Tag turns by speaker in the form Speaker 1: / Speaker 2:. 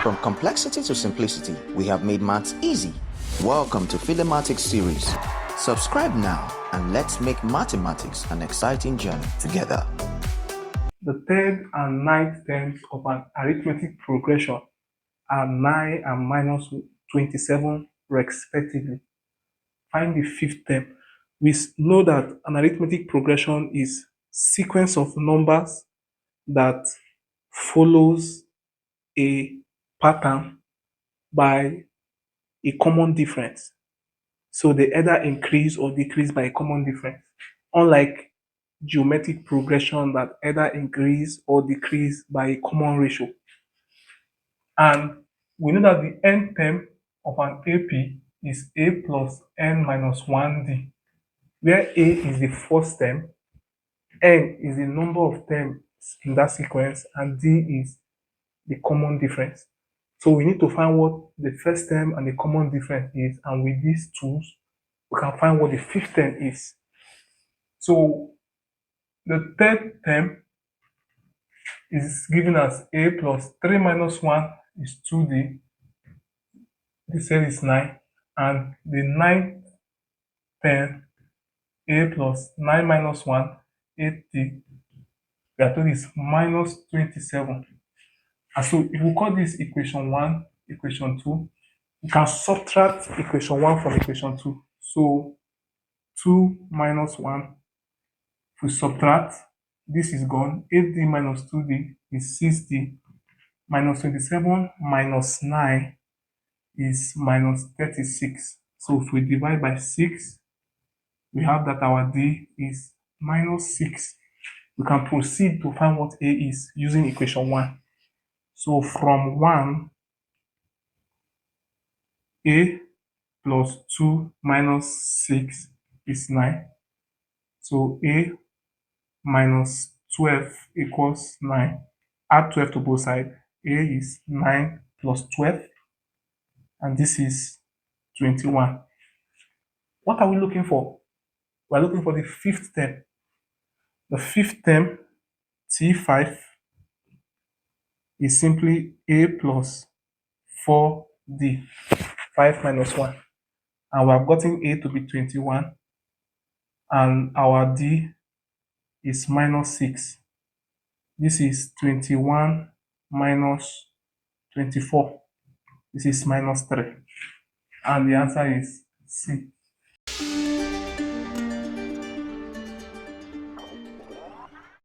Speaker 1: From complexity to simplicity, we have made maths easy. Welcome to Philemathics series. Subscribe now and let's make mathematics an exciting journey together.
Speaker 2: The third and ninth terms of an arithmetic progression are 9 and minus 27 respectively. Find the fifth term. We know that an arithmetic progression is sequence of numbers that follows a pattern by a common difference. So they either increase or decrease by a common difference. Unlike geometric progression that either increase or decrease by a common ratio. And we know that the nth term of an AP is A plus N minus 1D, where A is the first term, N is the number of terms in that sequence, and D is the common difference. So we need to find what the first term and the common difference is, and with these tools, we can find what the fifth term is. So the third term is given as A plus 3 minus 1 is 2D. The cell is 9. And the ninth term, A plus 9 minus 1, 8D, we are told is minus 27. And so if we call this equation 1, equation 2, we can subtract equation 1 from equation 2. So 2 minus 1, if we subtract, this is gone. 8D minus 2D is 6D. Minus 27 minus 9 is minus 36. So if we divide by 6, we have that our D is minus 6. We can proceed to find what A is using equation 1. So from 1, A plus 2 minus 6 is 9. So A minus 12 equals 9. Add 12 to both sides. A is 9 plus 12. And this is 21. What are we looking for? We're looking for the fifth term. The fifth term, T5, is simply A plus 4D, 5 minus 1. And we have gotten A to be 21. And our D is minus 6. This is 21 minus 24. This is minus 3. And the answer is C.